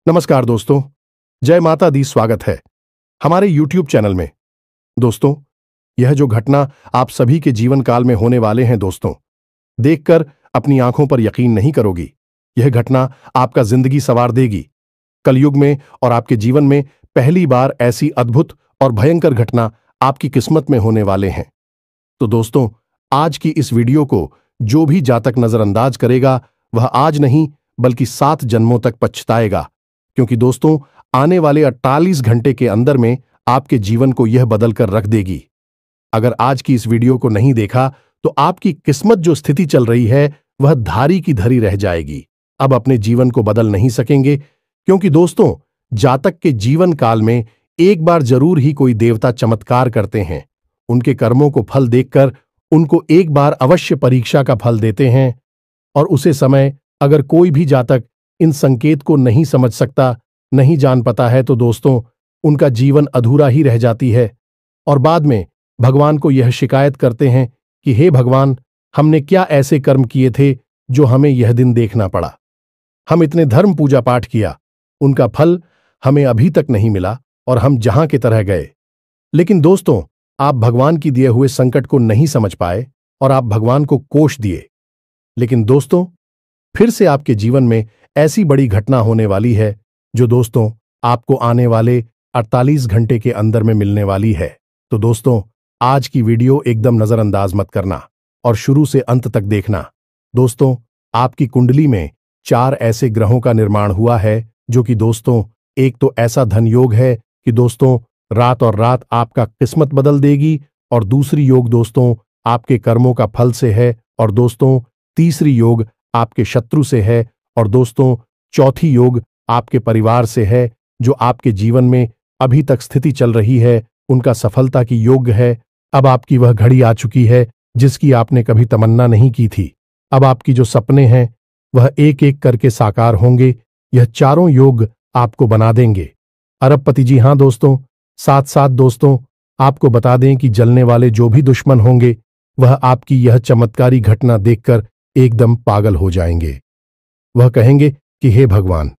नमस्कार दोस्तों, जय माता दी। स्वागत है हमारे YouTube चैनल में। दोस्तों, यह जो घटना आप सभी के जीवन काल में होने वाले हैं दोस्तों, देखकर अपनी आंखों पर यकीन नहीं करोगी। यह घटना आपका जिंदगी संवार देगी। कलयुग में और आपके जीवन में पहली बार ऐसी अद्भुत और भयंकर घटना आपकी किस्मत में होने वाले हैं। तो दोस्तों, आज की इस वीडियो को जो भी जातक नजरअंदाज करेगा वह आज नहीं बल्कि 7 जन्मों तक पछताएगा, क्योंकि दोस्तों आने वाले 48 घंटे के अंदर में आपके जीवन को यह बदल कर रख देगी। अगर आज की इस वीडियो को नहीं देखा तो आपकी किस्मत जो स्थिति चल रही है वह धारी की धरी रह जाएगी। अब अपने जीवन को बदल नहीं सकेंगे, क्योंकि दोस्तों जातक के जीवन काल में एक बार जरूर ही कोई देवता चमत्कार करते हैं। उनके कर्मों को फल देखकर उनको एक बार अवश्य परीक्षा का फल देते हैं, और उसे समय अगर कोई भी जातक इन संकेत को नहीं समझ सकता, नहीं जान पाता है, तो दोस्तों उनका जीवन अधूरा ही रह जाती है और बाद में भगवान को यह शिकायत करते हैं कि हे भगवान, हमने क्या ऐसे कर्म किए थे जो हमें यह दिन देखना पड़ा। हम इतने धर्म पूजा पाठ किया, उनका फल हमें अभी तक नहीं मिला और हम जहां के तरह गए। लेकिन दोस्तों, आप भगवान की दिए हुए संकट को नहीं समझ पाए और आप भगवान को कोष दिए। लेकिन दोस्तों, फिर से आपके जीवन में ऐसी बड़ी घटना होने वाली है जो दोस्तों आपको आने वाले 48 घंटे के अंदर में मिलने वाली है। तो दोस्तों, आज की वीडियो एकदम नजरअंदाज मत करना और शुरू से अंत तक देखना। दोस्तों, आपकी कुंडली में 4 ऐसे ग्रहों का निर्माण हुआ है जो कि दोस्तों एक तो ऐसा धन योग है कि दोस्तों रात और रात आपका किस्मत बदल देगी, और दूसरी योग दोस्तों आपके कर्मों का फल से है, और दोस्तों तीसरी योग आपके शत्रु से है, और दोस्तों चौथी योग आपके परिवार से है जो आपके जीवन में अभी तक स्थिति चल रही है उनका सफलता की योग्य है। अब आपकी वह घड़ी आ चुकी है जिसकी आपने कभी तमन्ना नहीं की थी। अब आपकी जो सपने हैं वह एक एक करके साकार होंगे। यह चारों योग आपको बना देंगे अरबपति। जी हां दोस्तों, साथ साथ दोस्तों आपको बता दें कि जलने वाले जो भी दुश्मन होंगे वह आपकी यह चमत्कारी घटना देखकर एकदम पागल हो जाएंगे। वह कहेंगे कि हे भगवान,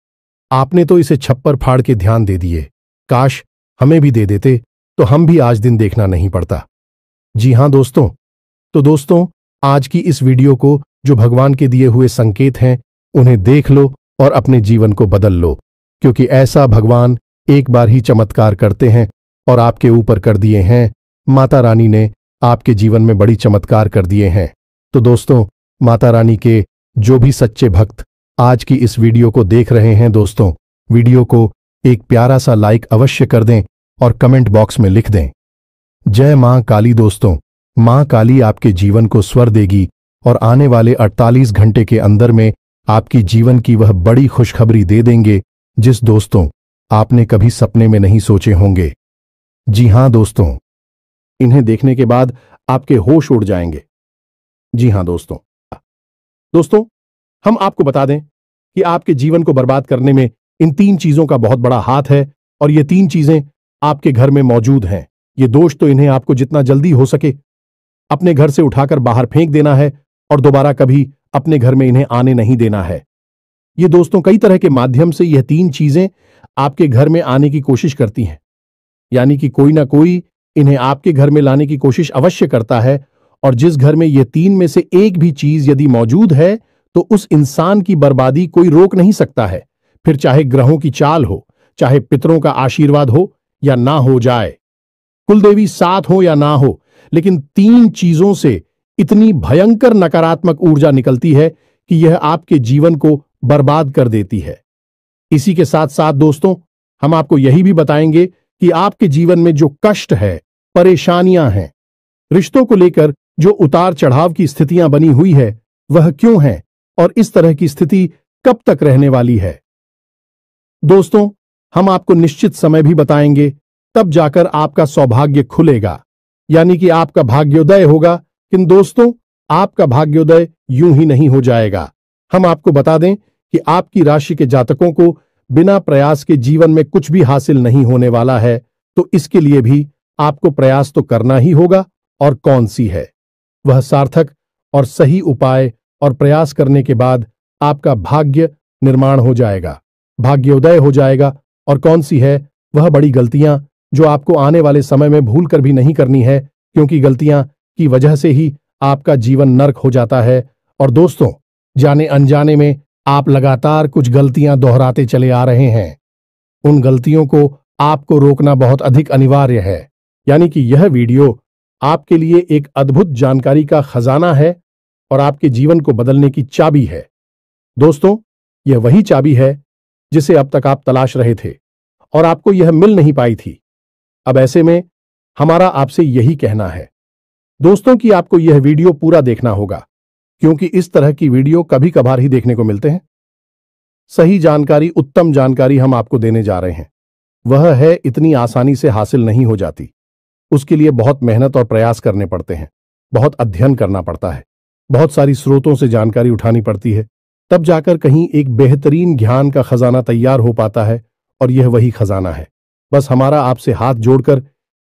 आपने तो इसे छप्पर फाड़ के ध्यान दे दिए, काश हमें भी दे देते तो हम भी आज दिन देखना नहीं पड़ता। जी हां दोस्तों, तो दोस्तों आज की इस वीडियो को जो भगवान के दिए हुए संकेत हैं उन्हें देख लो और अपने जीवन को बदल लो, क्योंकि ऐसा भगवान एक बार ही चमत्कार करते हैं और आपके ऊपर कर दिए हैं। माता रानी ने आपके जीवन में बड़ी चमत्कार कर दिए हैं। तो दोस्तों, माता रानी के जो भी सच्चे भक्त आज की इस वीडियो को देख रहे हैं दोस्तों, वीडियो को एक प्यारा सा लाइक अवश्य कर दें और कमेंट बॉक्स में लिख दें जय मां काली। दोस्तों, मां काली आपके जीवन को स्वर देगी और आने वाले 48 घंटे के अंदर में आपकी जीवन की वह बड़ी खुशखबरी दे देंगे जिस दोस्तों आपने कभी सपने में नहीं सोचे होंगे। जी हां दोस्तों, इन्हें देखने के बाद आपके होश उड़ जाएंगे। जी हां दोस्तों, हम आपको बता दें कि आपके जीवन को बर्बाद करने में इन 3 चीजों का बहुत बड़ा हाथ है, और ये 3 चीजें आपके घर में मौजूद हैं। ये दोष तो इन्हें आपको जितना जल्दी हो सके अपने घर से उठाकर बाहर फेंक देना है और दोबारा कभी अपने घर में इन्हें आने नहीं देना है। ये दोस्तों कई तरह के माध्यम से यह 3 चीजें आपके घर में आने की कोशिश करती हैं, यानी कि कोई ना कोई इन्हें आपके घर में लाने की कोशिश अवश्य करता है, और जिस घर में ये 3 में से एक भी चीज यदि मौजूद है तो उस इंसान की बर्बादी कोई रोक नहीं सकता है। फिर चाहे ग्रहों की चाल हो, चाहे पितरों का आशीर्वाद हो या ना हो जाए, कुलदेवी साथ हो या ना हो, लेकिन 3 चीजों से इतनी भयंकर नकारात्मक ऊर्जा निकलती है कि यह आपके जीवन को बर्बाद कर देती है। इसी के साथ साथ दोस्तों हम आपको यही भी बताएंगे कि आपके जीवन में जो कष्ट है, परेशानियां हैं, रिश्तों को लेकर जो उतार चढ़ाव की स्थितियां बनी हुई है वह क्यों है और इस तरह की स्थिति कब तक रहने वाली है। दोस्तों, हम आपको निश्चित समय भी बताएंगे, तब जाकर आपका सौभाग्य खुलेगा, यानी कि आपका भाग्योदय होगा। किंतु दोस्तों, आपका भाग्योदय यूं ही नहीं हो जाएगा। हम आपको बता दें कि आपकी राशि के जातकों को बिना प्रयास के जीवन में कुछ भी हासिल नहीं होने वाला है, तो इसके लिए भी आपको प्रयास तो करना ही होगा, और कौन सी है वह सार्थक और सही उपाय और प्रयास करने के बाद आपका भाग्य निर्माण हो जाएगा। भाग्योदय हो जाएगा और कौन सी है वह बड़ी गलतियां जो आपको आने वाले समय में भूल कर भी नहीं करनी है, क्योंकि गलतियां की वजह से ही आपका जीवन नर्क हो जाता है। और दोस्तों, जाने अनजाने में आप लगातार कुछ गलतियां दोहराते चले आ रहे हैं। उन गलतियों को आपको रोकना बहुत अधिक अनिवार्य है। यानी कि यह वीडियो आपके लिए एक अद्भुत जानकारी का खजाना है और आपके जीवन को बदलने की चाबी है। दोस्तों, यह वही चाबी है जिसे अब तक आप तलाश रहे थे और आपको यह मिल नहीं पाई थी। अब ऐसे में हमारा आपसे यही कहना है दोस्तों कि आपको यह वीडियो पूरा देखना होगा, क्योंकि इस तरह की वीडियो कभी कभार ही देखने को मिलते हैं। सही जानकारी, उत्तम जानकारी हम आपको देने जा रहे हैं। वह है इतनी आसानी से हासिल नहीं हो जाती। उसके लिए बहुत मेहनत और प्रयास करने पड़ते हैं, बहुत अध्ययन करना पड़ता है, बहुत सारी स्रोतों से जानकारी उठानी पड़ती है, तब जाकर कहीं एक बेहतरीन ज्ञान का खजाना तैयार हो पाता है। और यह वही खजाना है। बस हमारा आपसे हाथ जोड़कर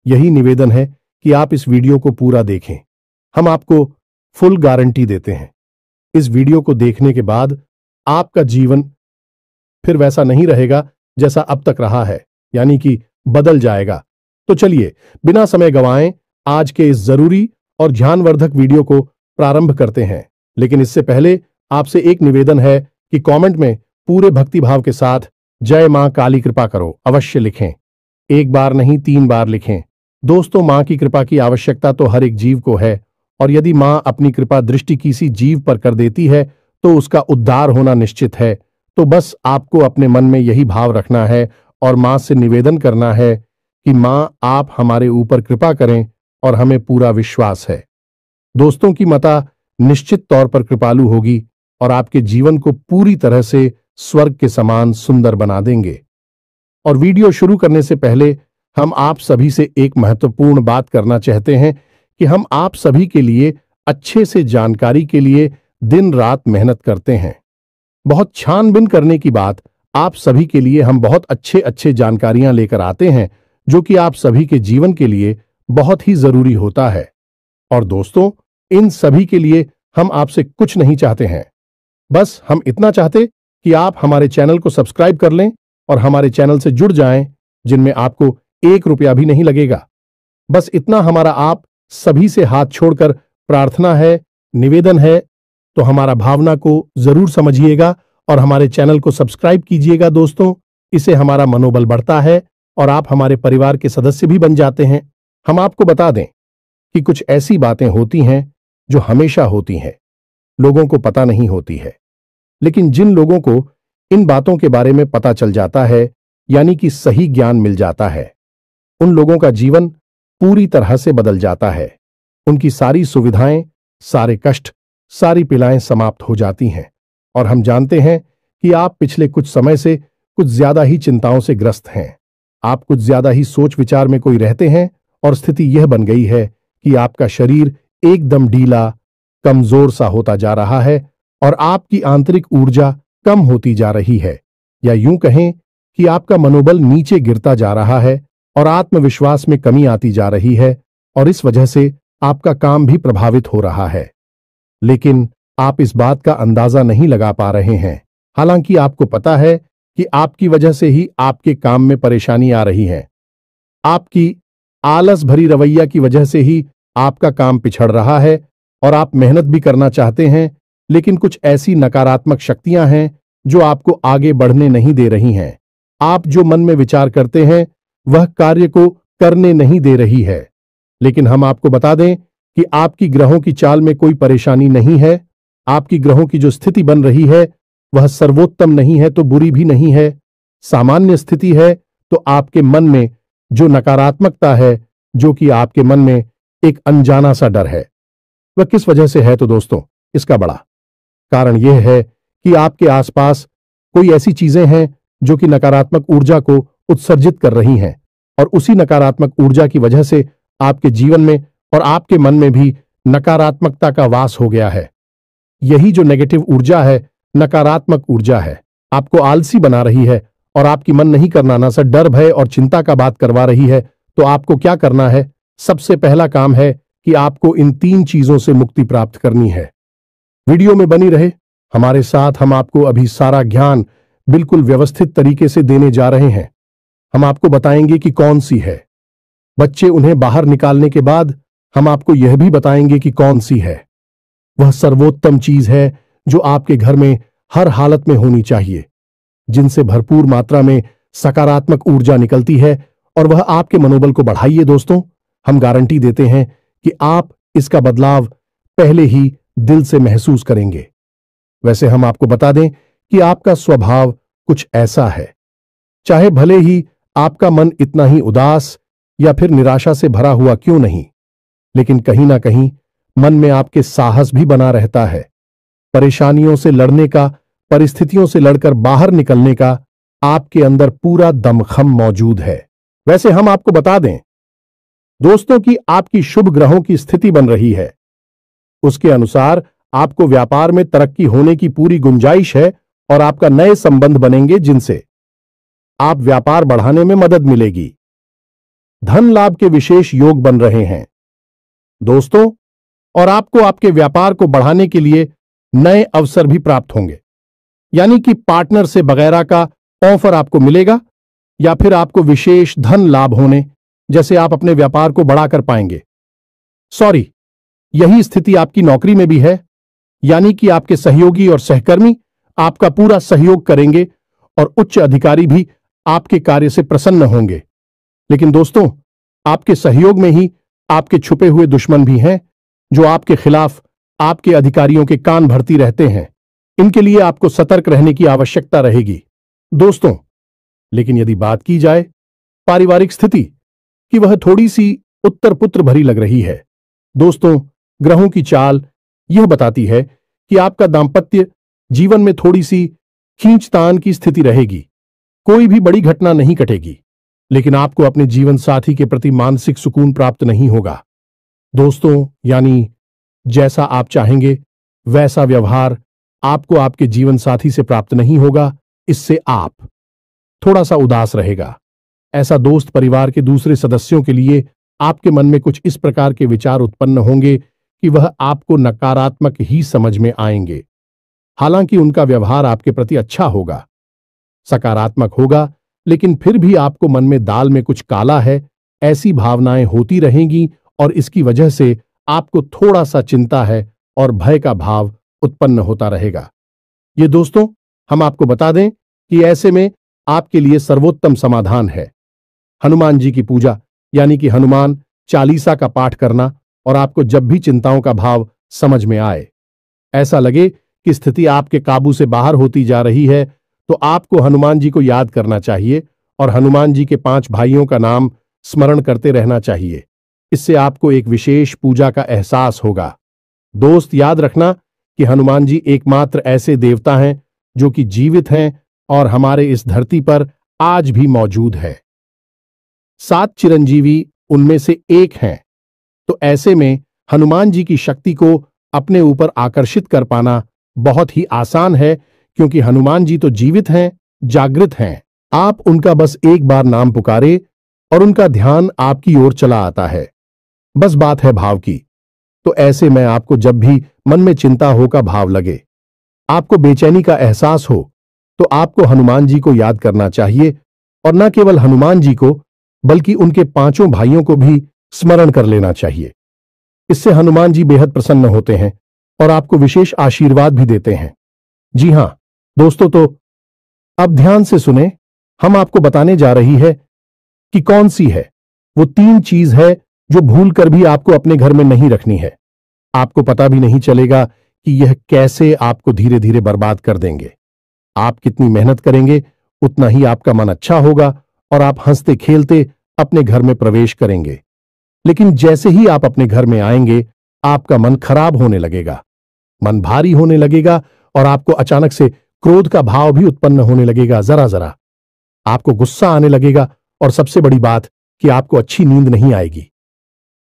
यही निवेदन है कि आप इस वीडियो को पूरा देखें। हम आपको फुल गारंटी देते हैं, इस वीडियो को देखने के बाद आपका जीवन फिर वैसा नहीं रहेगा जैसा अब तक रहा है, यानी कि बदल जाएगा। तो चलिए बिना समय गंवाएं आज के इस जरूरी और ध्यानवर्धक वीडियो को प्रारंभ करते हैं। लेकिन इससे पहले आपसे एक निवेदन है कि कमेंट में पूरे भक्तिभाव के साथ जय मां काली कृपा करो अवश्य लिखें। एक बार नहीं 3 बार लिखें। दोस्तों, मां की कृपा की आवश्यकता तो हर एक जीव को है, और यदि मां अपनी कृपा दृष्टि किसी जीव पर कर देती है तो उसका उद्धार होना निश्चित है। तो बस आपको अपने मन में यही भाव रखना है और मां से निवेदन करना है कि मां आप हमारे ऊपर कृपा करें, और हमें पूरा विश्वास है दोस्तों की माता निश्चित तौर पर कृपालु होगी और आपके जीवन को पूरी तरह से स्वर्ग के समान सुंदर बना देंगे। और वीडियो शुरू करने से पहले हम आप सभी से एक महत्वपूर्ण बात करना चाहते हैं कि हम आप सभी के लिए अच्छे से जानकारी के लिए दिन रात मेहनत करते हैं। बहुत छानबीन करने की बात, आप सभी के लिए हम बहुत अच्छे जानकारियां लेकर आते हैं जो कि आप सभी के जीवन के लिए बहुत ही जरूरी होता है। और दोस्तों, इन सभी के लिए हम आपसे कुछ नहीं चाहते हैं, बस हम इतना चाहते कि आप हमारे चैनल को सब्सक्राइब कर लें और हमारे चैनल से जुड़ जाएं, जिनमें आपको 1 रुपया भी नहीं लगेगा। बस इतना हमारा आप सभी से हाथ छोड़कर प्रार्थना है, निवेदन है। तो हमारा भावना को जरूर समझिएगा और हमारे चैनल को सब्सक्राइब कीजिएगा दोस्तों। इससे हमारा मनोबल बढ़ता है और आप हमारे परिवार के सदस्य भी बन जाते हैं। हम आपको बता दें कि कुछ ऐसी बातें होती हैं जो हमेशा होती हैं, लोगों को पता नहीं होती है, लेकिन जिन लोगों को इन बातों के बारे में पता चल जाता है, यानी कि सही ज्ञान मिल जाता है, उन लोगों का जीवन पूरी तरह से बदल जाता है। उनकी सारी सुविधाएं, सारे कष्ट, सारी पीड़ाएं समाप्त हो जाती हैं। और हम जानते हैं कि आप पिछले कुछ समय से कुछ ज्यादा ही चिंताओं से ग्रस्त हैं। आप कुछ ज्यादा ही सोच विचार में कोई रहते हैं और स्थिति यह बन गई है कि आपका शरीर एकदम ढीला, कमजोर सा होता जा रहा है और आपकी आंतरिक ऊर्जा कम होती जा रही है, या यूं कहें कि आपका मनोबल नीचे गिरता जा रहा है और आत्मविश्वास में कमी आती जा रही है, और इस वजह से आपका काम भी प्रभावित हो रहा है। लेकिन आप इस बात का अंदाजा नहीं लगा पा रहे हैं। हालांकि आपको पता है कि आपकी वजह से ही आपके काम में परेशानी आ रही है। आपकी आलस भरी रवैया की वजह से ही आपका काम पिछड़ रहा है और आप मेहनत भी करना चाहते हैं, लेकिन कुछ ऐसी नकारात्मक शक्तियां हैं जो आपको आगे बढ़ने नहीं दे रही हैं। आप जो मन में विचार करते हैं वह कार्य को करने नहीं दे रही है। लेकिन हम आपको बता दें कि आपकी ग्रहों की चाल में कोई परेशानी नहीं है। आपकी ग्रहों की जो स्थिति बन रही है वह सर्वोत्तम नहीं है तो बुरी भी नहीं है, सामान्य स्थिति है। तो आपके मन में जो नकारात्मकता है, जो कि आपके मन में एक अनजाना सा डर है, वह किस वजह से है? तो दोस्तों, इसका बड़ा कारण यह है कि आपके आसपास कोई ऐसी चीजें हैं जो कि नकारात्मक ऊर्जा को उत्सर्जित कर रही हैं, और उसी नकारात्मक ऊर्जा की वजह से आपके जीवन में और आपके मन में भी नकारात्मकता का वास हो गया है। यही जो नेगेटिव ऊर्जा है, नकारात्मक ऊर्जा है, आपको आलसी बना रही है और आपकी मन नहीं करना ना सर डर, भय और चिंता का बात करवा रही है। तो आपको क्या करना है? सबसे पहला काम है कि आपको इन 3 चीजों से मुक्ति प्राप्त करनी है। वीडियो में बनी रहे हमारे साथ, हम आपको अभी सारा ज्ञान बिल्कुल व्यवस्थित तरीके से देने जा रहे हैं। हम आपको बताएंगे कि कौन सी है। बच्चे उन्हें बाहर निकालने के बाद हम आपको यह भी बताएंगे कि कौन सी है। वह सर्वोत्तम चीज है जो आपके घर में हर हालत में होनी चाहिए, जिनसे भरपूर मात्रा में सकारात्मक ऊर्जा निकलती है और वह आपके मनोबल को बढ़ाइए। दोस्तों, हम गारंटी देते हैं कि आप इसका बदलाव पहले ही दिल से महसूस करेंगे। वैसे हम आपको बता दें कि आपका स्वभाव कुछ ऐसा है, चाहे भले ही आपका मन इतना ही उदास या फिर निराशा से भरा हुआ क्यों नहीं, लेकिन कहीं ना कहीं मन में आपके साहस भी बना रहता है। परेशानियों से लड़ने का, परिस्थितियों से लड़कर बाहर निकलने का आपके अंदर पूरा दमखम मौजूद है। वैसे हम आपको बता दें दोस्तों कि आपकी शुभ ग्रहों की स्थिति बन रही है। उसके अनुसार आपको व्यापार में तरक्की होने की पूरी गुंजाइश है और आपका नए संबंध बनेंगे जिनसे आप व्यापार बढ़ाने में मदद मिलेगी। धन लाभ के विशेष योग बन रहे हैं दोस्तों, और आपको आपके व्यापार को बढ़ाने के लिए नए अवसर भी प्राप्त होंगे, यानी कि पार्टनर से वगैरह का ऑफर आपको मिलेगा या फिर आपको विशेष धन लाभ होने जैसे आप अपने व्यापार को बढ़ाकर पाएंगे। सॉरी, यही स्थिति आपकी नौकरी में भी है, यानी कि आपके सहयोगी और सहकर्मी आपका पूरा सहयोग करेंगे और उच्च अधिकारी भी आपके कार्य से प्रसन्न होंगे। लेकिन दोस्तों, आपके सहयोग में ही आपके छुपे हुए दुश्मन भी हैं जो आपके खिलाफ आपके अधिकारियों के कान भरती रहते हैं। इनके लिए आपको सतर्क रहने की आवश्यकता रहेगी दोस्तों। लेकिन यदि बात की जाए पारिवारिक स्थिति की, वह थोड़ी सी उत्तर पुत्र भरी लग रही है दोस्तों। ग्रहों की चाल यह बताती है कि आपका दांपत्य जीवन में थोड़ी सी खींचतान की स्थिति रहेगी। कोई भी बड़ी घटना नहीं घटेगी, लेकिन आपको अपने जीवन साथी के प्रति मानसिक सुकून प्राप्त नहीं होगा दोस्तों। यानी जैसा आप चाहेंगे वैसा व्यवहार आपको आपके जीवन साथी से प्राप्त नहीं होगा। इससे आप थोड़ा सा उदास रहेगा। ऐसा दोस्त परिवार के दूसरे सदस्यों के लिए आपके मन में कुछ इस प्रकार के विचार उत्पन्न होंगे कि वह आपको नकारात्मक ही समझ में आएंगे। हालांकि उनका व्यवहार आपके प्रति अच्छा होगा, सकारात्मक होगा, लेकिन फिर भी आपको मन में दाल में कुछ काला है, ऐसी भावनाएं होती रहेंगी और इसकी वजह से आपको थोड़ा सा चिंता है और भय का भाव उत्पन्न होता रहेगा। ये दोस्तों, हम आपको बता दें कि ऐसे में आपके लिए सर्वोत्तम समाधान है हनुमान जी की पूजा, यानी कि हनुमान चालीसा का पाठ करना। और आपको जब भी चिंताओं का भाव समझ में आए, ऐसा लगे कि स्थिति आपके काबू से बाहर होती जा रही है, तो आपको हनुमान जी को याद करना चाहिए और हनुमान जी के 5 भाइयों का नाम स्मरण करते रहना चाहिए। इससे आपको एक विशेष पूजा का एहसास होगा। दोस्त, याद रखना कि हनुमान जी एकमात्र ऐसे देवता हैं जो कि जीवित हैं और हमारे इस धरती पर आज भी मौजूद है। 7 चिरंजीवी उनमें से एक हैं, तो ऐसे में हनुमान जी की शक्ति को अपने ऊपर आकर्षित कर पाना बहुत ही आसान है, क्योंकि हनुमान जी तो जीवित हैं, जागृत हैं। आप उनका बस एक बार नाम पुकारे और उनका ध्यान आपकी ओर चला आता है। बस बात है भाव की। तो ऐसे में आपको जब भी मन में चिंता हो का भाव लगे, आपको बेचैनी का एहसास हो, तो आपको हनुमान जी को याद करना चाहिए और न केवल हनुमान जी को बल्कि उनके 5 भाइयों को भी स्मरण कर लेना चाहिए। इससे हनुमान जी बेहद प्रसन्न होते हैं और आपको विशेष आशीर्वाद भी देते हैं। जी हां दोस्तों, तो अब ध्यान से सुने। हम आपको बताने जा रही है कि कौन सी है वो 3 चीज है जो भूलकर भी आपको अपने घर में नहीं रखनी है। आपको पता भी नहीं चलेगा कि यह कैसे आपको धीरे धीरे बर्बाद कर देंगे। आप कितनी मेहनत करेंगे उतना ही आपका मन अच्छा होगा और आप हंसते खेलते अपने घर में प्रवेश करेंगे। लेकिन जैसे ही आप अपने घर में आएंगे, आपका मन खराब होने लगेगा, मन भारी होने लगेगा और आपको अचानक से क्रोध का भाव भी उत्पन्न होने लगेगा। जरा जरा आपको गुस्सा आने लगेगा और सबसे बड़ी बात कि आपको अच्छी नींद नहीं आएगी।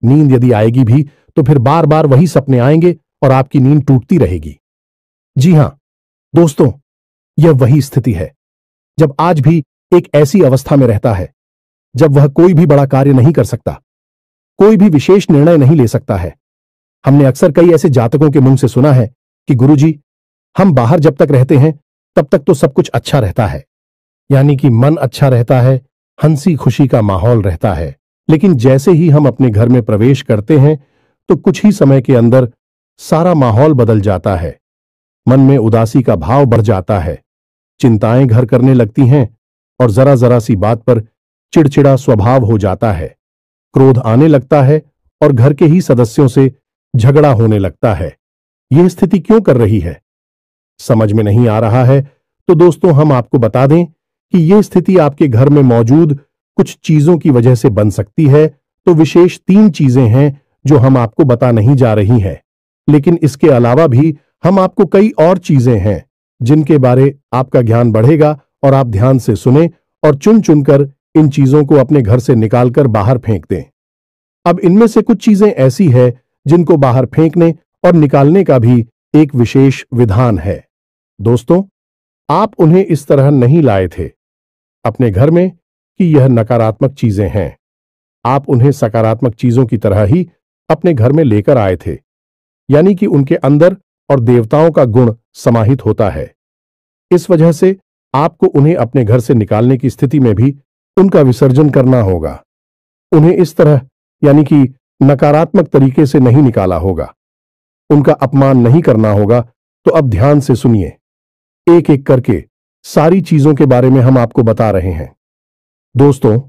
नींद यदि आएगी भी तो फिर बार बार वही सपने आएंगे और आपकी नींद टूटती रहेगी। जी हां दोस्तों, यह वही स्थिति है जब आज भी एक ऐसी अवस्था में रहता है जब वह कोई भी बड़ा कार्य नहीं कर सकता, कोई भी विशेष निर्णय नहीं ले सकता है। हमने अक्सर कई ऐसे जातकों के मुंह से सुना है कि गुरुजी, हम बाहर जब तक रहते हैं तब तक तो सब अच्छा रहता है, यानी कि मन अच्छा रहता है, हंसी खुशी का माहौल रहता है। लेकिन जैसे ही हम अपने घर में प्रवेश करते हैं तो कुछ ही समय के अंदर सारा माहौल बदल जाता है। मन में उदासी का भाव बढ़ जाता है, चिंताएं घर करने लगती हैं और जरा जरा सी बात पर चिड़चिड़ा स्वभाव हो जाता है। क्रोध आने लगता है और घर के ही सदस्यों से झगड़ा होने लगता है। यह स्थिति क्यों कर रही है, समझ में नहीं आ रहा है तो दोस्तों हम आपको बता दें कि यह स्थिति आपके घर में मौजूद कुछ चीजों की वजह से बन सकती है। तो विशेष 3 चीजें हैं जो हम आपको बता नहीं जा रही हैं, लेकिन इसके अलावा भी हम आपको कई और चीजें हैं जिनके बारे आपका ज्ञान बढ़ेगा और आप ध्यान से सुने और चुन चुनकर इन चीजों को अपने घर से निकालकर बाहर फेंक दें। अब इनमें से कुछ चीजें ऐसी है जिनको बाहर फेंकने और निकालने का भी एक विशेष विधान है। दोस्तों, आप उन्हें इस तरह नहीं लाए थे अपने घर में कि यह नकारात्मक चीजें हैं। आप उन्हें सकारात्मक चीजों की तरह ही अपने घर में लेकर आए थे, यानी कि उनके अंदर और देवताओं का गुण समाहित होता है। इस वजह से आपको उन्हें अपने घर से निकालने की स्थिति में भी उनका विसर्जन करना होगा। उन्हें इस तरह यानी कि नकारात्मक तरीके से नहीं निकाला होगा, उनका अपमान नहीं करना होगा। तो अब ध्यान से सुनिए, एक एक करके सारी चीजों के बारे में हम आपको बता रहे हैं। दोस्तों,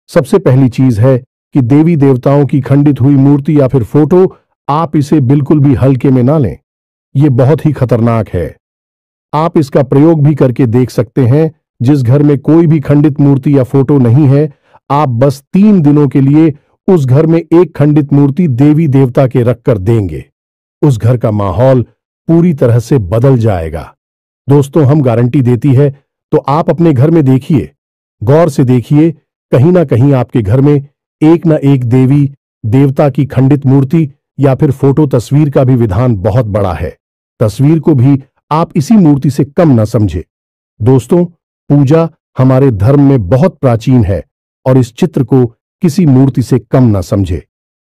सबसे पहली चीज है कि देवी देवताओं की खंडित हुई मूर्ति या फिर फोटो, आप इसे बिल्कुल भी हल्के में ना लें। यह बहुत ही खतरनाक है। आप इसका प्रयोग भी करके देख सकते हैं। जिस घर में कोई भी खंडित मूर्ति या फोटो नहीं है, आप बस 3 दिनों के लिए उस घर में एक खंडित मूर्ति देवी देवता के रखकर देंगे, उस घर का माहौल पूरी तरह से बदल जाएगा। दोस्तों, हम गारंटी देती है, तो आप अपने घर में देखिए, गौर से देखिए, कहीं ना कहीं आपके घर में एक ना एक देवी देवता की खंडित मूर्ति या फिर फोटो तस्वीर का भी विधान बहुत बड़ा है। तस्वीर को भी आप इसी मूर्ति से कम न समझे। दोस्तों, पूजा हमारे धर्म में बहुत प्राचीन है और इस चित्र को किसी मूर्ति से कम न समझे।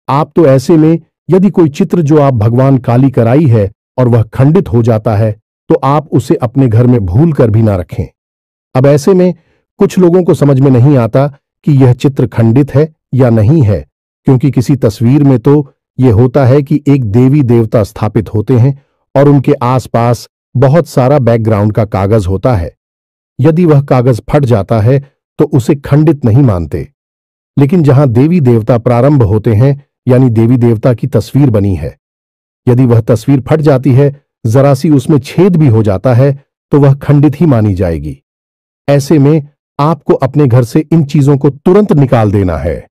आप तो ऐसे में यदि कोई चित्र जो आप भगवान काली कराई है और वह खंडित हो जाता है तो आप उसे अपने घर में भूल कर भी ना रखें। अब ऐसे में कुछ लोगों को समझ में नहीं आता कि यह चित्र खंडित है या नहीं है, क्योंकि किसी तस्वीर में तो यह होता है कि एक देवी देवता स्थापित होते हैं और उनके आसपास बहुत सारा बैकग्राउंड का कागज होता है। यदि वह कागज फट जाता है तो उसे खंडित नहीं मानते। लेकिन जहां देवी देवता प्रारंभ होते हैं, यानी देवी देवता की तस्वीर बनी है, यदि वह तस्वीर फट जाती है, जरा सी उसमें छेद भी हो जाता है, तो वह खंडित ही मानी जाएगी। ऐसे में आपको अपने घर से इन चीजों को तुरंत निकाल देना है,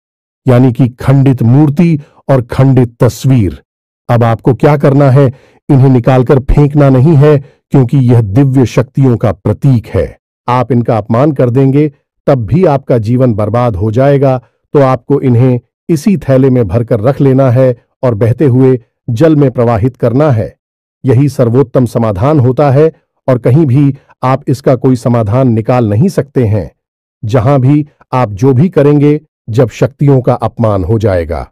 यानी कि खंडित मूर्ति और खंडित तस्वीर। अब आपको क्या करना है, इन्हें निकालकर फेंकना नहीं है, क्योंकि यह दिव्य शक्तियों का प्रतीक है। आप इनका अपमान कर देंगे तब भी आपका जीवन बर्बाद हो जाएगा। तो आपको इन्हें इसी थैले में भरकर रख लेना है और बहते हुए जल में प्रवाहित करना है। यही सर्वोत्तम समाधान होता है और कहीं भी आप इसका कोई समाधान निकाल नहीं सकते हैं। जहां भी आप जो भी करेंगे, जब शक्तियों का अपमान हो जाएगा,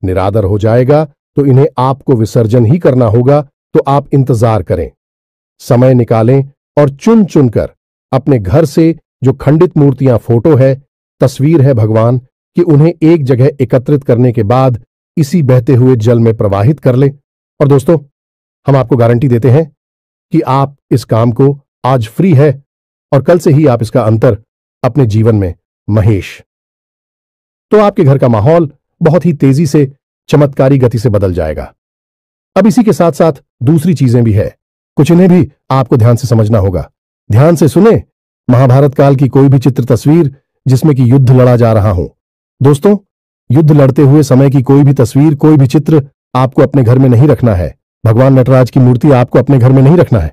निरादर हो जाएगा, तो इन्हें आपको विसर्जन ही करना होगा। तो आप इंतजार करें, समय निकालें और चुन चुनकर अपने घर से जो खंडित मूर्तियां, फोटो है, तस्वीर है भगवान कि उन्हें एक जगह एकत्रित करने के बाद इसी बहते हुए जल में प्रवाहित कर लें। और दोस्तों, हम आपको गारंटी देते हैं कि आप इस काम को आज फ्री है और कल से ही आप इसका अंतर अपने जीवन में महेश, तो आपके घर का माहौल बहुत ही तेजी से चमत्कारी गति से बदल जाएगा। अब इसी के साथ साथ दूसरी चीजें भी है, कुछ इन्हें भी आपको ध्यान से समझना होगा। ध्यान से सुने, महाभारत काल की कोई भी चित्र तस्वीर जिसमें कि युद्ध लड़ा जा रहा हो, दोस्तों, युद्ध लड़ते हुए समय की कोई भी तस्वीर, कोई भी चित्र आपको अपने घर में नहीं रखना है। भगवान नटराज की मूर्ति आपको अपने घर में नहीं रखना है।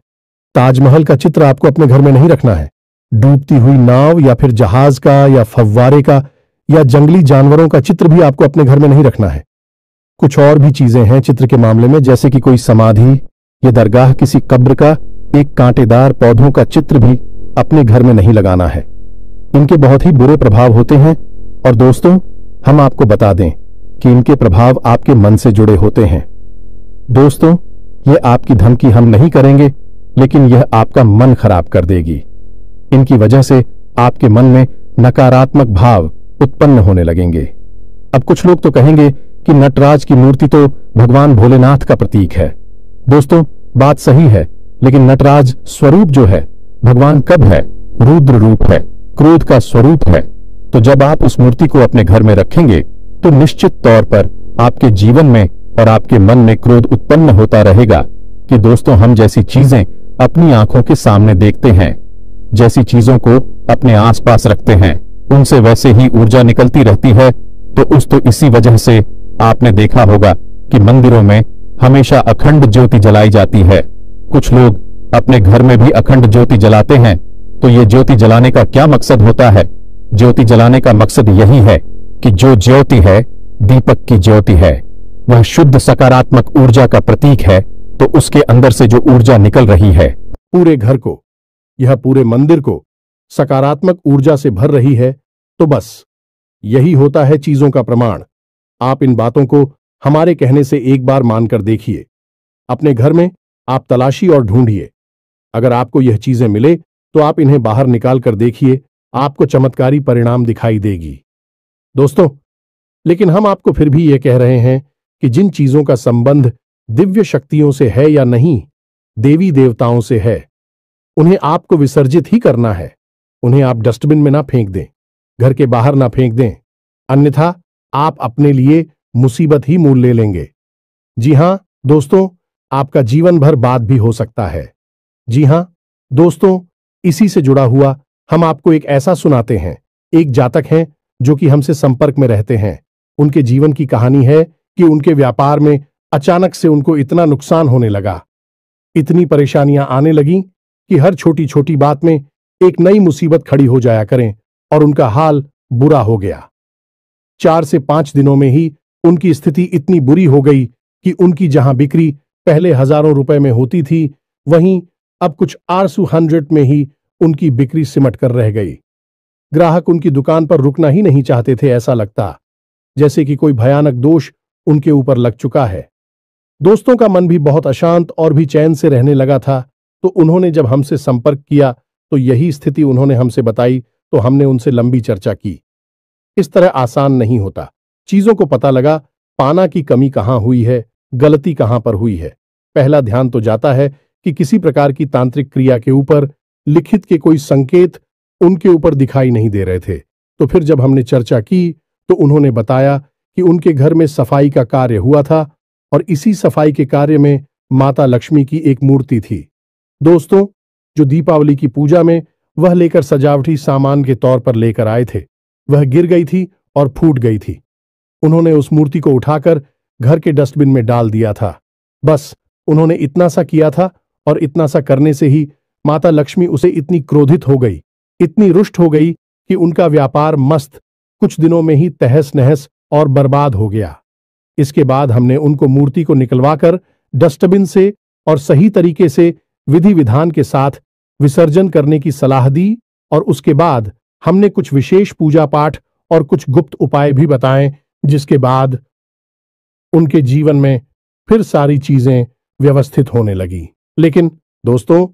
ताजमहल का चित्र आपको अपने घर में नहीं रखना है। डूबती हुई नाव या फिर जहाज का या फव्वारे का या जंगली जानवरों का चित्र भी आपको अपने घर में नहीं रखना है। कुछ और भी चीजें हैं चित्र के मामले में, जैसे कि कोई समाधि या दरगाह, किसी कब्र का एक कांटेदार पौधों का चित्र भी अपने घर में नहीं लगाना है। इनके बहुत ही बुरे प्रभाव होते हैं और दोस्तों, हम आपको बता दें कि इनके प्रभाव आपके मन से जुड़े होते हैं। दोस्तों, ये आपकी धमकी हम नहीं करेंगे, लेकिन यह आपका मन खराब कर देगी। इनकी वजह से आपके मन में नकारात्मक भाव उत्पन्न होने लगेंगे। अब कुछ लोग तो कहेंगे कि नटराज की मूर्ति तो भगवान भोलेनाथ का प्रतीक है। दोस्तों, बात सही है, लेकिन नटराज स्वरूप जो है, भगवान कब है? रुद्र रूप है, क्रोध का स्वरूप है। तो जब आप उस मूर्ति को अपने घर में रखेंगे तो निश्चित तौर पर आपके जीवन में और आपके मन में क्रोध उत्पन्न होता रहेगा कि दोस्तों, हम जैसी चीजें अपनी आंखों के सामने देखते हैं, जैसी चीजों को अपने आसपास रखते हैं, उनसे वैसे ही ऊर्जा निकलती रहती है। तो इसी वजह से आपने देखा होगा कि मंदिरों में हमेशा अखंड ज्योति जलाई जाती है। कुछ लोग अपने घर में भी अखंड ज्योति जलाते हैं। तो ये ज्योति जलाने का क्या मकसद होता है? ज्योति जलाने का मकसद यही है कि जो ज्योति है, दीपक की ज्योति है, वह शुद्ध सकारात्मक ऊर्जा का प्रतीक है। तो उसके अंदर से जो ऊर्जा निकल रही है, पूरे घर को, यह पूरे मंदिर को सकारात्मक ऊर्जा से भर रही है, तो बस यही होता है चीजों का प्रमाण। आप इन बातों को हमारे कहने से एक बार मानकर देखिए। अपने घर में आप तलाशी और ढूंढिए। अगर आपको यह चीजें मिले तो आप इन्हें बाहर निकाल कर देखिए, आपको चमत्कारी परिणाम दिखाई देगी। दोस्तों, लेकिन हम आपको फिर भी यह कह रहे हैं कि जिन चीजों का संबंध दिव्य शक्तियों से है या नहीं, देवी देवताओं से है, उन्हें आपको विसर्जित ही करना है। उन्हें आप डस्टबिन में ना फेंक दें, घर के बाहर ना फेंक दें, अन्यथा आप अपने लिए मुसीबत ही मोल ले लेंगे। जी हां दोस्तों, आपका जीवन भर बाद भी हो सकता है। जी हां दोस्तों, इसी से जुड़ा हुआ हम आपको एक ऐसा सुनाते हैं। एक जातक हैं जो कि हमसे संपर्क में रहते हैं। उनके जीवन की कहानी है कि उनके व्यापार में अचानक से उनको इतना नुकसान होने लगा, इतनी परेशानियां आने लगीं कि हर छोटी छोटी बात में एक नई मुसीबत खड़ी हो जाया करें और उनका हाल बुरा हो गया। 4 से 5 दिनों में ही उनकी स्थिति इतनी बुरी हो गई कि उनकी जहां बिक्री पहले हजारों रुपए में होती थी, वहीं अब कुछ आरसू 100 में ही उनकी बिक्री सिमट कर रह गई। ग्राहक उनकी दुकान पर रुकना ही नहीं चाहते थे। ऐसा लगता जैसे कि कोई भयानक दोष उनके ऊपर लग चुका है। दोस्तों का मन भी बहुत अशांत और भी चैन से रहने लगा था। तो उन्होंने जब हमसे संपर्क किया तो यही स्थिति उन्होंने हमसे बताई। तो हमने उनसे लंबी चर्चा की। इस तरह आसान नहीं होता। चीजों को पता लगा पाना की कमी कहां हुई है, गलती कहां पर हुई है। पहला ध्यान तो जाता है कि किसी प्रकार की तांत्रिक क्रिया के ऊपर लिखित के कोई संकेत उनके ऊपर दिखाई नहीं दे रहे थे। तो फिर जब हमने चर्चा की तो उन्होंने बताया कि उनके घर में सफाई का कार्य हुआ था और इसी सफाई के कार्य में माता लक्ष्मी की एक मूर्ति थी। दोस्तों, जो दीपावली की पूजा में वह लेकर सजावटी सामान के तौर पर लेकर आए थे, वह गिर गई थी और फूट गई थी। उन्होंने उस मूर्ति को उठाकर घर के डस्टबिन में डाल दिया था। बस उन्होंने इतना सा किया था और इतना सा करने से ही माता लक्ष्मी उसे इतनी क्रोधित हो गई, इतनी रुष्ट हो गई कि उनका व्यापार मस्त कुछ दिनों में ही तहस नहस और बर्बाद हो गया। इसके बाद हमने उनको मूर्ति को निकलवाकर डस्टबिन से और सही तरीके से विधि विधान के साथ विसर्जन करने की सलाह दी और उसके बाद हमने कुछ विशेष पूजा पाठ और कुछ गुप्त उपाय भी बताएं, जिसके बाद उनके जीवन में फिर सारी चीजें व्यवस्थित होने लगी। लेकिन दोस्तों,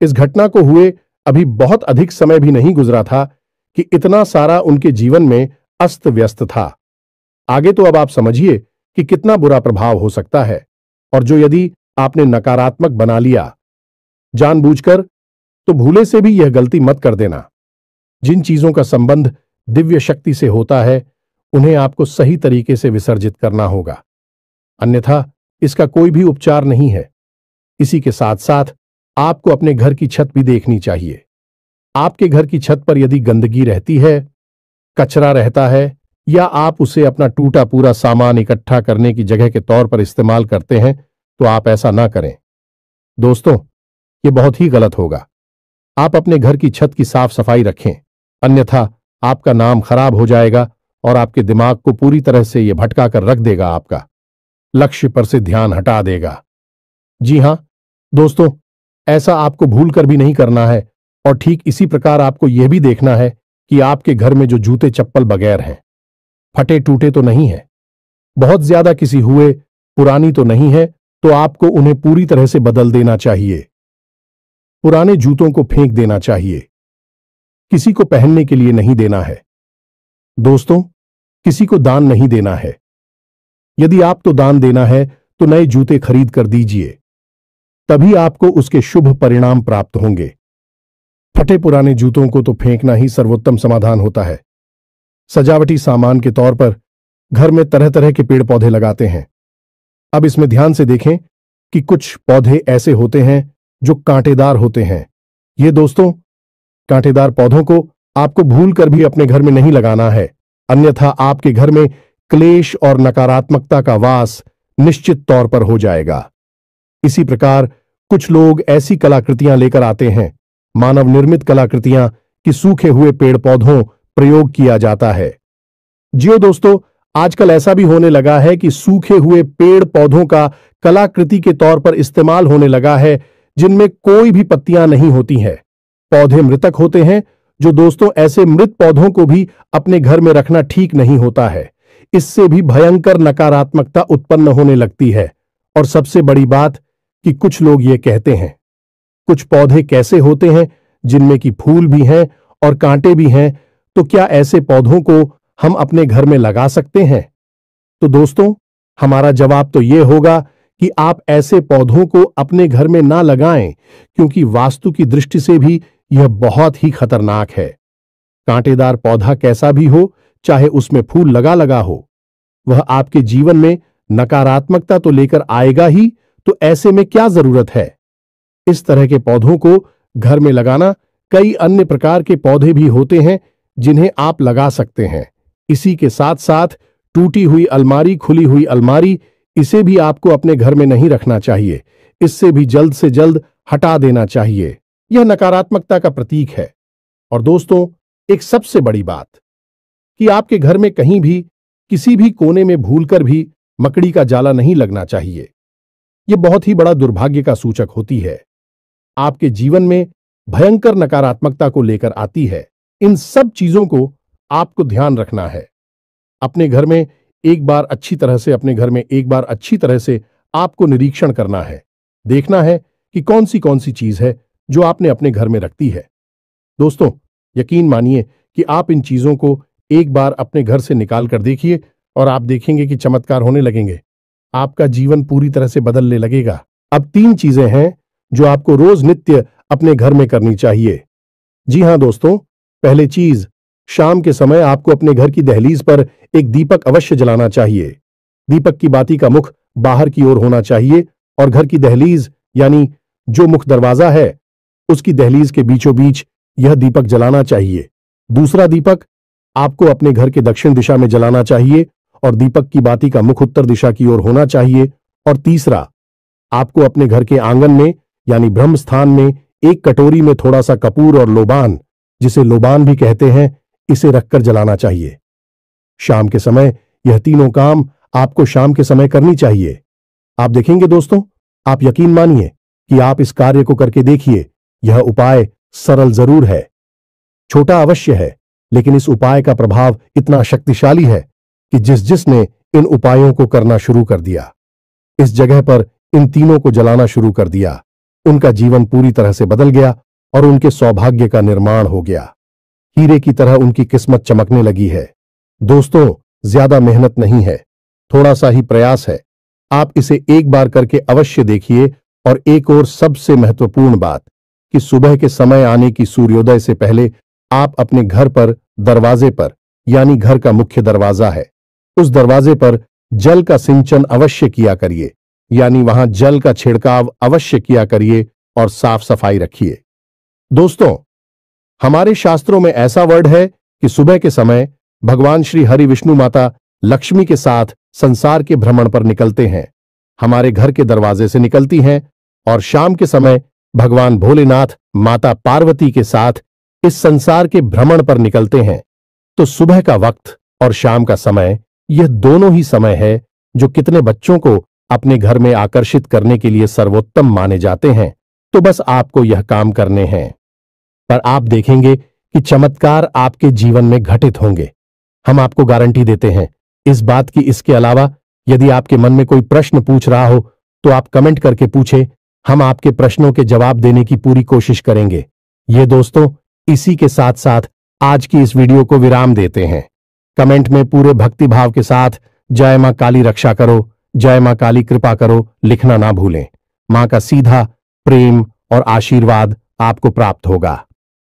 इस घटना को हुए अभी बहुत अधिक समय भी नहीं गुजरा था कि इतना सारा उनके जीवन में अस्त व्यस्त था। आगे तो अब आप समझिए कि कितना बुरा प्रभाव हो सकता है। और जो यदि आपने नकारात्मक बना लिया जानबूझकर, तो भूले से भी यह गलती मत कर देना। जिन चीजों का संबंध दिव्य शक्ति से होता है, उन्हें आपको सही तरीके से विसर्जित करना होगा, अन्यथा इसका कोई भी उपचार नहीं है। इसी के साथ साथ आपको अपने घर की छत भी देखनी चाहिए। आपके घर की छत पर यदि गंदगी रहती है, कचरा रहता है, या आप उसे अपना टूटा पूरा सामान इकट्ठा करने की जगह के तौर पर इस्तेमाल करते हैं, तो आप ऐसा ना करें। दोस्तों, ये बहुत ही गलत होगा। आप अपने घर की छत की साफ सफाई रखें, अन्यथा आपका नाम खराब हो जाएगा और आपके दिमाग को पूरी तरह से यह भटका कर रख देगा, आपका लक्ष्य पर से ध्यान हटा देगा। जी हां दोस्तों, ऐसा आपको भूल कर भी नहीं करना है। और ठीक इसी प्रकार आपको यह भी देखना है कि आपके घर में जो जूते चप्पल बगैर हैं, फटे टूटे तो नहीं है, बहुत ज्यादा किसी हुए पुरानी तो नहीं है, तो आपको उन्हें पूरी तरह से बदल देना चाहिए। पुराने जूतों को फेंक देना चाहिए, किसी को पहनने के लिए नहीं देना है। दोस्तों, किसी को दान नहीं देना है। यदि आपको दान देना है तो नए जूते खरीद कर दीजिए, तभी आपको उसके शुभ परिणाम प्राप्त होंगे। फटे पुराने जूतों को तो फेंकना ही सर्वोत्तम समाधान होता है। सजावटी सामान के तौर पर घर में तरह तरह के पेड़ पौधे लगाते हैं। अब इसमें ध्यान से देखें कि कुछ पौधे ऐसे होते हैं जो कांटेदार होते हैं। ये दोस्तों, कांटेदार पौधों को आपको भूलकर भी अपने घर में नहीं लगाना है, अन्यथा आपके घर में क्लेश और नकारात्मकता का वास निश्चित तौर पर हो जाएगा। इसी प्रकार कुछ लोग ऐसी कलाकृतियां लेकर आते हैं, मानव निर्मित कलाकृतियां, कि सूखे हुए पेड़ पौधों प्रयोग किया जाता है। जियो दोस्तों, आजकल ऐसा भी होने लगा है कि सूखे हुए पेड़ पौधों का कलाकृति के तौर पर इस्तेमाल होने लगा है, जिनमें कोई भी पत्तियां नहीं होती हैं। पौधे मृतक होते हैं, जो दोस्तों ऐसे मृत पौधों को भी अपने घर में रखना ठीक नहीं होता है। इससे भी भयंकर नकारात्मकता उत्पन्न होने लगती है। और सबसे बड़ी बात कि कुछ लोग ये कहते हैं, कुछ पौधे कैसे होते हैं जिनमें कि फूल भी हैं और कांटे भी हैं, तो क्या ऐसे पौधों को हम अपने घर में लगा सकते हैं? तो दोस्तों, हमारा जवाब तो यह होगा कि आप ऐसे पौधों को अपने घर में ना लगाएं, क्योंकि वास्तु की दृष्टि से भी यह बहुत ही खतरनाक है। कांटेदार पौधा कैसा भी हो, चाहे उसमें फूल लगा लगा हो, वह आपके जीवन में नकारात्मकता तो लेकर आएगा ही, तो ऐसे में क्या जरूरत है? इस तरह के पौधों को घर में लगाना, कई अन्य प्रकार के पौधे भी होते हैं जिन्हें आप लगा सकते हैं। इसी के साथ साथ टूटी हुई अलमारी, खुली हुई अलमारी, इसे भी आपको अपने घर में नहीं रखना चाहिए। इससे भी जल्द से जल्द हटा देना चाहिए। यह नकारात्मकता का प्रतीक है। और दोस्तों, एक सबसे बड़ी बात कि आपके घर में कहीं भी किसी भी कोने में भूलकर भी मकड़ी का जाला नहीं लगना चाहिए। यह बहुत ही बड़ा दुर्भाग्य का सूचक होती है, आपके जीवन में भयंकर नकारात्मकता को लेकर आती है। इन सब चीजों को आपको ध्यान रखना है। अपने घर में एक बार अच्छी तरह से आपको निरीक्षण करना है, देखना है कि कौन सी चीज है जो आपने अपने घर में रखती है। दोस्तों, यकीन मानिए कि आप इन चीजों को एक बार अपने घर से निकाल कर देखिए और आप देखेंगे कि चमत्कार होने लगेंगे। आपका जीवन पूरी तरह से बदलने लगेगा। अब 3 चीजें हैं जो आपको रोज नित्य अपने घर में करनी चाहिए। जी हां दोस्तों, पहली चीज, शाम के समय आपको अपने घर की दहलीज पर एक दीपक अवश्य जलाना चाहिए। दीपक की बाती का मुख बाहर की ओर होना चाहिए और घर की दहलीज यानी जो मुख्य दरवाजा है, उसकी दहलीज के बीचों बीच यह दीपक जलाना चाहिए। दूसरा दीपक आपको अपने घर के दक्षिण दिशा में जलाना चाहिए और दीपक की बाती का मुख उत्तर दिशा की ओर होना चाहिए। और तीसरा, आपको अपने घर के आंगन में यानी ब्रह्म स्थान में एक कटोरी में थोड़ा सा कपूर और लोबान, जिसे लोबान भी कहते हैं, इसे रखकर जलाना चाहिए। शाम के समय यह तीनों काम आपको शाम के समय करनी चाहिए। आप देखेंगे दोस्तों, आप यकीन मानिए कि आप इस कार्य को करके देखिए। यह उपाय सरल जरूर है, छोटा अवश्य है, लेकिन इस उपाय का प्रभाव इतना शक्तिशाली है कि जिसने इन उपायों को करना शुरू कर दिया, इस जगह पर इन तीनों को जलाना शुरू कर दिया, उनका जीवन पूरी तरह से बदल गया और उनके सौभाग्य का निर्माण हो गया। हीरे की तरह उनकी किस्मत चमकने लगी है। दोस्तों, ज्यादा मेहनत नहीं है, थोड़ा सा ही प्रयास है। आप इसे एक बार करके अवश्य देखिए। और एक और सबसे महत्वपूर्ण बात कि सुबह के समय आने की सूर्योदय से पहले आप अपने घर पर दरवाजे पर, यानी घर का मुख्य दरवाजा है, उस दरवाजे पर जल का सिंचन अवश्य किया करिए, यानी वहां जल का छिड़काव अवश्य किया करिए और साफ सफाई रखिए। दोस्तों, हमारे शास्त्रों में ऐसा वर्ड है कि सुबह के समय भगवान श्री हरि विष्णु माता लक्ष्मी के साथ संसार के भ्रमण पर निकलते हैं, हमारे घर के दरवाजे से निकलती हैं, और शाम के समय भगवान भोलेनाथ माता पार्वती के साथ इस संसार के भ्रमण पर निकलते हैं। तो सुबह का वक्त और शाम का समय, यह दोनों ही समय है जो कितने बच्चों को अपने घर में आकर्षित करने के लिए सर्वोत्तम माने जाते हैं। तो बस आपको यह काम करने हैं, पर आप देखेंगे कि चमत्कार आपके जीवन में घटित होंगे। हम आपको गारंटी देते हैं इस बात की। इसके अलावा यदि आपके मन में कोई प्रश्न पूछ रहा हो तो आप कमेंट करके पूछें, हम आपके प्रश्नों के जवाब देने की पूरी कोशिश करेंगे। ये दोस्तों, इसी के साथ साथ आज की इस वीडियो को विराम देते हैं। कमेंट में पूरे भक्ति भाव के साथ जय मां काली रक्षा करो, जय मां काली कृपा करो लिखना ना भूलें। मां का सीधा प्रेम और आशीर्वाद आपको प्राप्त होगा।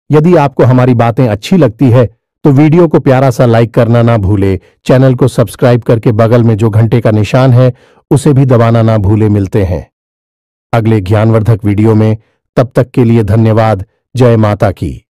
यदि आपको हमारी बातें अच्छी लगती है तो वीडियो को प्यारा सा लाइक करना ना भूले। चैनल को सब्सक्राइब करके बगल में जो घंटे का निशान है उसे भी दबाना ना भूले। मिलते हैं अगले ज्ञानवर्धक वीडियो में, तब तक के लिए धन्यवाद। जय माता की।